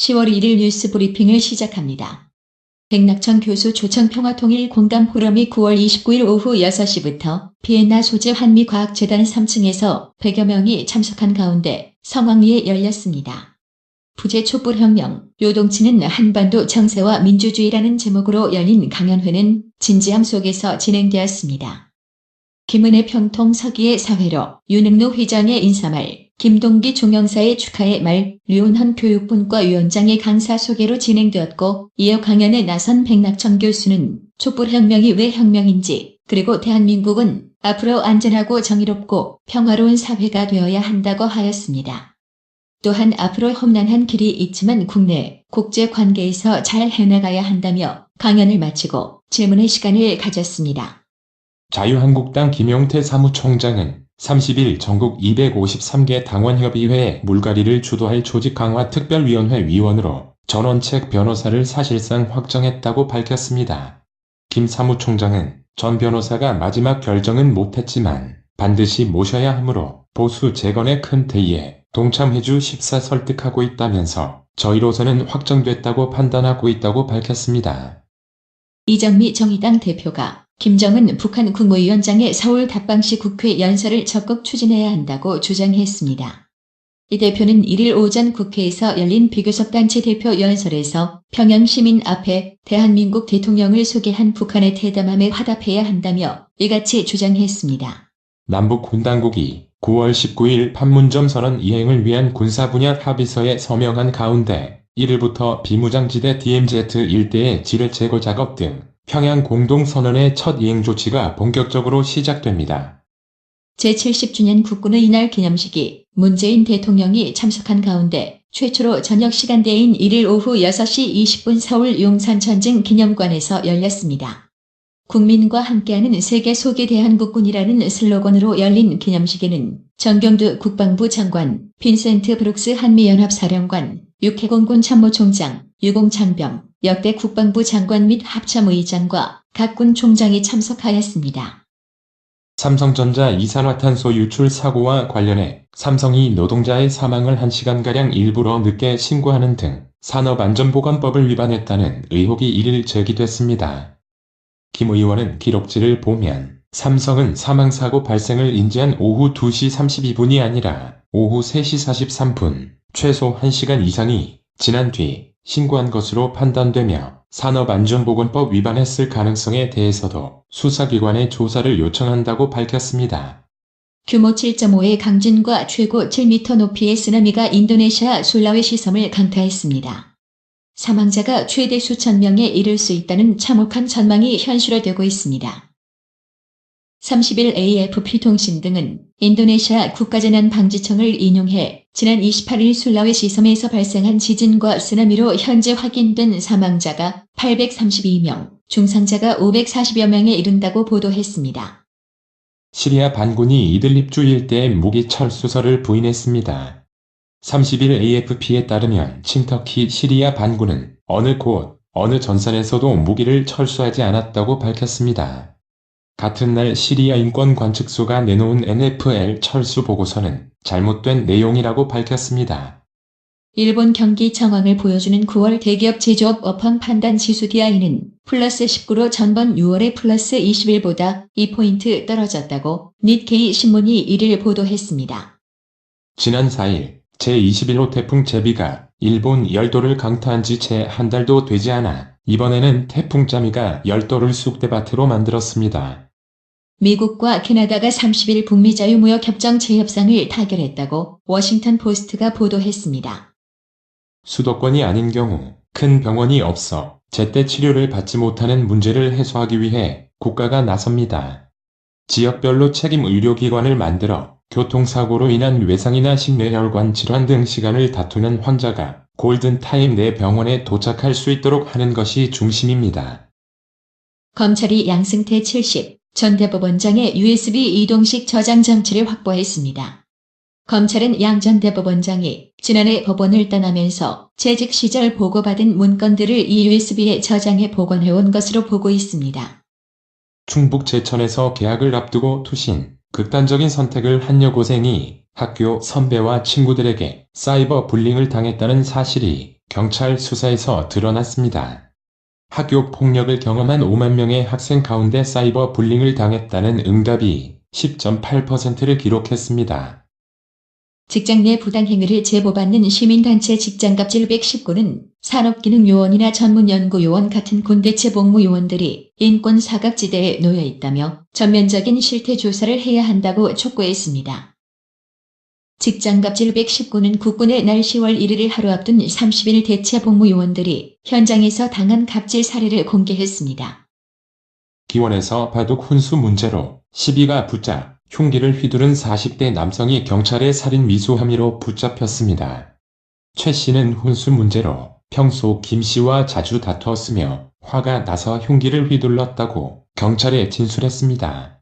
10월 1일 뉴스 브리핑을 시작합니다. 백낙천 교수 초청 평화통일공감 포럼이 9월 29일 오후 6시부터 비엔나 소재 한미과학재단 3층에서 100여 명이 참석한 가운데 성황리에 열렸습니다. 부재 촛불혁명, 요동치는 한반도 정세와 민주주의라는 제목으로 열린 강연회는 진지함 속에서 진행되었습니다. 김은혜 평통 서기의 사회로, 윤흥로 회장의 인사말, 김동기 종영사의 축하의 말, 류은헌 교육분과 위원장의 강사 소개로 진행되었고, 이어 강연에 나선 백낙천 교수는 촛불혁명이 왜 혁명인지, 그리고 대한민국은 앞으로 안전하고 정의롭고 평화로운 사회가 되어야 한다고 하였습니다. 또한 앞으로 험난한 길이 있지만 국내, 국제 관계에서 잘 해나가야 한다며 강연을 마치고 질문의 시간을 가졌습니다. 자유한국당 김용태 사무총장은 30일 전국 253개 당원협의회 물갈이를 주도할 조직강화특별위원회 위원으로 전원책 변호사를 사실상 확정했다고 밝혔습니다. 김 사무총장은 전 변호사가 마지막 결정은 못했지만 반드시 모셔야 하므로 보수 재건의 큰 태위에 동참해 주십사 설득하고 있다면서 저희로서는 확정됐다고 판단하고 있다고 밝혔습니다. 이정미 정의당 대표가 김정은 북한 국무위원장의 서울 답방시 국회 연설을 적극 추진해야 한다고 주장했습니다. 이 대표는 1일 오전 국회에서 열린 비교섭단체 대표 연설에서 평양 시민 앞에 대한민국 대통령을 소개한 북한의 대담함에 화답해야 한다며 이같이 주장했습니다. 남북 군당국이 9월 19일 판문점 선언 이행을 위한 군사 분야 합의서에 서명한 가운데 1일부터 비무장지대 DMZ 일대의 지뢰 제거 작업 등 평양 공동선언의 첫 이행 조치가 본격적으로 시작됩니다. 제70주년 국군의 이날 기념식이 문재인 대통령이 참석한 가운데 최초로 저녁 시간대인 1일 오후 6시 20분 서울 용산전쟁 기념관에서 열렸습니다. 국민과 함께하는 세계 속의 대한국군이라는 슬로건으로 열린 기념식에는 정경두 국방부 장관, 빈센트 브룩스 한미연합사령관, 육해공군 참모총장, 유공창병, 역대 국방부 장관 및 합참의장과 각 군 총장이 참석하였습니다. 삼성전자 이산화탄소 유출 사고와 관련해 삼성이 노동자의 사망을 1시간가량 일부러 늦게 신고하는 등 산업안전보건법을 위반했다는 의혹이 1일 제기됐습니다. 김 의원은 기록지를 보면 삼성은 사망사고 발생을 인지한 오후 2시 32분이 아니라 오후 3시 43분, 최소 1시간 이상이 지난 뒤 신고한 것으로 판단되며 산업안전보건법 위반했을 가능성에 대해서도 수사기관에 조사를 요청한다고 밝혔습니다. 규모 7.5의 강진과 최고 7m 높이의 쓰나미가 인도네시아 술라웨시 섬을 강타했습니다. 사망자가 최대 수천 명에 이를 수 있다는 참혹한 전망이 현실화되고 있습니다. 30일 AFP 통신 등은 인도네시아 국가재난방지청을 인용해 지난 28일 술라웨시 섬에서 발생한 지진과 쓰나미로 현재 확인된 사망자가 832명, 중상자가 540여 명에 이른다고 보도했습니다. 시리아 반군이 이들립주 일대의 무기 철수설을 부인했습니다. 30일 AFP에 따르면 친터키 시리아 반군은 어느 곳, 어느 전선에서도 무기를 철수하지 않았다고 밝혔습니다. 같은 날 시리아 인권관측소가 내놓은 NFL 철수 보고서는 잘못된 내용이라고 밝혔습니다. 일본 경기 정황을 보여주는 9월 대기업 제조업 업황 판단 지수 DI는 플러스 19로 전번 6월의 플러스 21보다 2포인트 떨어졌다고 니케이 신문이 1일 보도했습니다. 지난 4일 제21호 태풍 제비가 일본 열도를 강타한 지 채 한 달도 되지 않아 이번에는 태풍 짜미가 열도를 쑥대밭으로 만들었습니다. 미국과 캐나다가 30일 북미 자유무역 협정 재협상을 타결했다고 워싱턴 포스트가 보도했습니다. 수도권이 아닌 경우 큰 병원이 없어 제때 치료를 받지 못하는 문제를 해소하기 위해 국가가 나섭니다. 지역별로 책임 의료기관을 만들어 교통사고로 인한 외상이나 심뇌혈관 질환 등 시간을 다투는 환자가 골든타임 내 병원에 도착할 수 있도록 하는 것이 중심입니다. 검찰이 양승태 70 전 대법원장의 USB 이동식 저장 장치를 확보했습니다. 검찰은 양 전 대법원장이 지난해 법원을 떠나면서 재직 시절 보고받은 문건들을 이 USB에 저장해 보관해온 것으로 보고 있습니다. 충북 제천에서 개학을 앞두고 투신, 극단적인 선택을 한 여고생이 학교 선배와 친구들에게 사이버 불링을 당했다는 사실이 경찰 수사에서 드러났습니다. 학교 폭력을 경험한 5만 명의 학생 가운데 사이버 불링을 당했다는 응답이 10.8%를 기록했습니다. 직장 내 부당행위를 제보받는 시민단체 직장갑질 119는 산업기능요원이나 전문연구요원 같은 군대체 복무요원들이 인권 사각지대에 놓여 있다며 전면적인 실태조사를 해야 한다고 촉구했습니다. 직장갑질 119는 국군의 날 10월 1일을 하루 앞둔 30일 대체 복무요원들이 현장에서 당한 갑질 사례를 공개했습니다. 기원에서 바둑 훈수 문제로 시비가 붙자 흉기를 휘두른 40대 남성이 경찰의 살인 미수 혐의로 붙잡혔습니다. 최 씨는 훈수 문제로 평소 김 씨와 자주 다투었으며 화가 나서 흉기를 휘둘렀다고 경찰에 진술했습니다.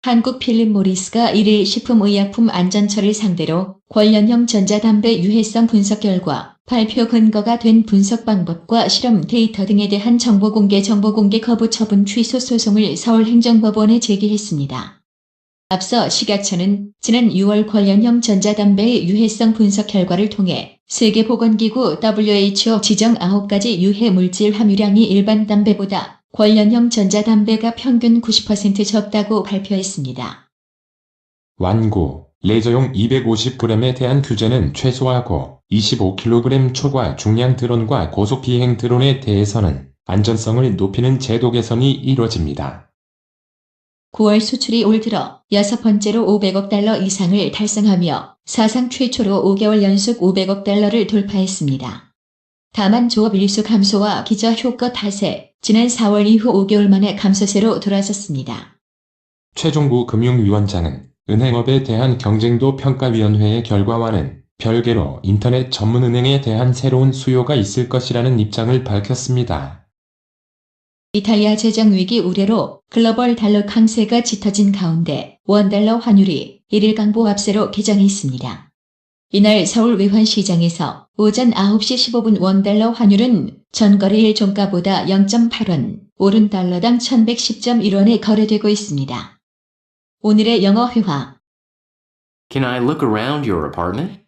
한국필립모리스가 1일 식품의약품안전처를 상대로 관련형 전자담배 유해성 분석 결과, 발표 근거가 된 분석 방법과 실험 데이터 등에 대한 정보 공개 거부 처분 취소 소송을 서울행정법원에 제기했습니다. 앞서 식약처는 지난 6월 관련형 전자담배의 유해성 분석 결과를 통해 세계보건기구 WHO 지정 9가지 유해 물질 함유량이 일반 담배보다 관련형 전자담배가 평균 90% 적다고 발표했습니다. 완구, 레저용 250g에 대한 규제는 최소화하고 25kg 초과 중량 드론과 고속 비행 드론에 대해서는 안전성을 높이는 제도 개선이 이뤄집니다. 9월 수출이 올 들어 6번째로 500억 달러 이상을 달성하며 사상 최초로 5개월 연속 500억 달러를 돌파했습니다. 다만 조업 일수 감소와 기저 효과 탓에 지난 4월 이후 5개월 만에 감소세로 돌아섰습니다. 최종구 금융위원장은 은행업에 대한 경쟁도 평가위원회의 결과와는 별개로 인터넷 전문은행에 대한 새로운 수요가 있을 것이라는 입장을 밝혔습니다. 이탈리아 재정위기 우려로 글로벌 달러 강세가 짙어진 가운데 원달러 환율이 1일 강보 합세로 개장했습니다. 이날 서울 외환시장에서 오전 9시 15분 원달러 환율은 전거래일 종가보다 0.8원, 오른 달러당 1110.1원에 거래되고 있습니다. 오늘의 영어 회화. Can I look around your apartment?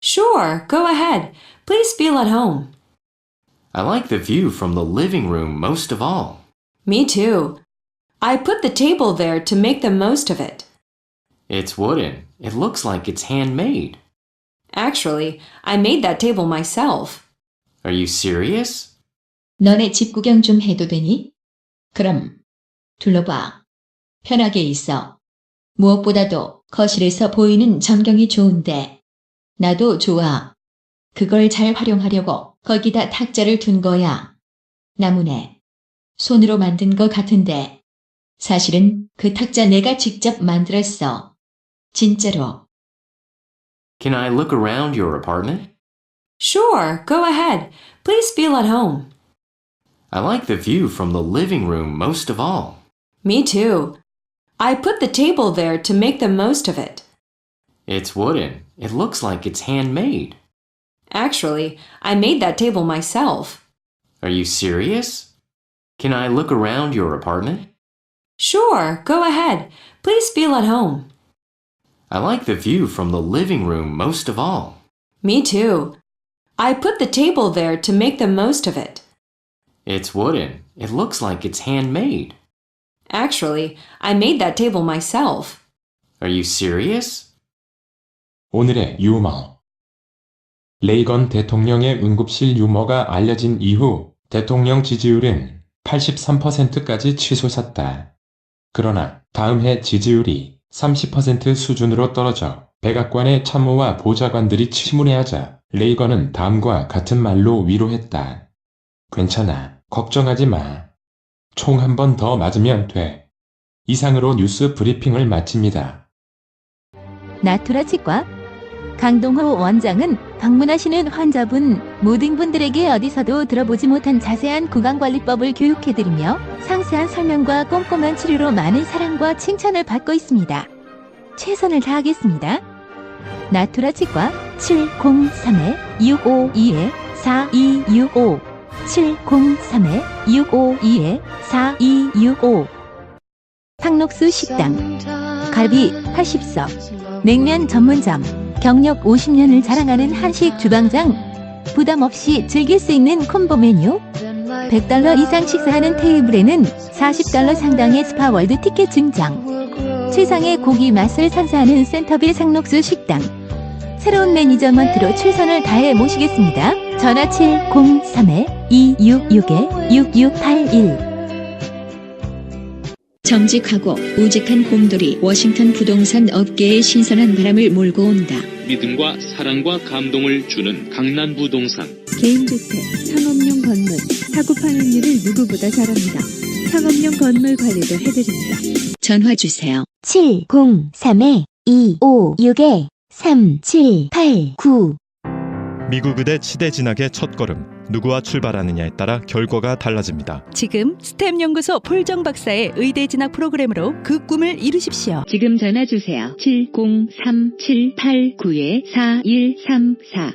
Sure, go ahead. Please feel at home. I like the view from the living room most of all. Me too. I put the table there to make the most of it. It's wooden. It looks like it's handmade. Actually, I made that table myself. Are you serious? 너네 집 구경 좀 해도 되니? 그럼 둘러봐. 편하게 있어. 무엇보다도 거실에서 보이는 전경이 좋은데. 나도 좋아. 그걸 잘 활용하려고 거기다 탁자를 둔 거야. 나무네. 손으로 만든 거 같은데. 사실은 그 탁자 내가 직접 만들었어. 진짜로. Can I look around your apartment? Sure, go ahead. Please feel at home. I like the view from the living room most of all. Me too. I put the table there to make the most of it. It's wooden. It looks like it's handmade. Actually, I made that table myself. Are you serious? Can I look around your apartment? Sure, go ahead. Please feel at home. I like the view from the living room most of all. Me too. I put the table there to make the most of it. It's wooden. It looks like it's handmade. Actually, I made that table myself. Are you serious? 오늘의 유머. 레이건 대통령의 응급실 유머가 알려진 이후 대통령 지지율은 83%까지 치솟았다. 그러나 다음 해 지지율이 30% 수준으로 떨어져 백악관의 참모와 보좌관들이 침울해하자 레이건은 다음과 같은 말로 위로했다. 괜찮아. 걱정하지 마. 총 한 번 더 맞으면 돼. 이상으로 뉴스 브리핑을 마칩니다. 나투라 치과 강동호 원장은 방문하시는 환자분 모든 분들에게 어디서도 들어보지 못한 자세한 구강관리법을 교육해드리며 상세한 설명과 꼼꼼한 치료로 많은 사랑과 칭찬을 받고 있습니다. 최선을 다하겠습니다. 나투라 치과 703-652-4265 703-652-4265 상록수 식당 갈비 80석 냉면 전문점 경력 50년을 자랑하는 한식 주방장 부담 없이 즐길 수 있는 콤보 메뉴. $100 이상 식사하는 테이블에는 $40 상당의 스파월드 티켓 증정. 최상의 고기 맛을 선사하는 센터빌 상록수 식당. 새로운 매니저먼트로 최선을 다해 모시겠습니다. 전화 703-266-6681. 정직하고 우직한 곰돌이 워싱턴 부동산 업계에 신선한 바람을 몰고 온다. 믿음과 사랑과 감동을 주는 강남부동산. 개인주택, 상업용 건물, 사고 파행률을 누구보다 잘합니다. 상업용 건물 관리도 해드립니다. 전화 주세요. 703-256-3789. 미국 의대 치대 진학의 첫걸음. 누구와 출발하느냐에 따라 결과가 달라집니다. 지금 스템 연구소 폴정 박사의 의대 진학 프로그램으로 그 꿈을 이루십시오. 지금 전화 주세요. 703-789-4134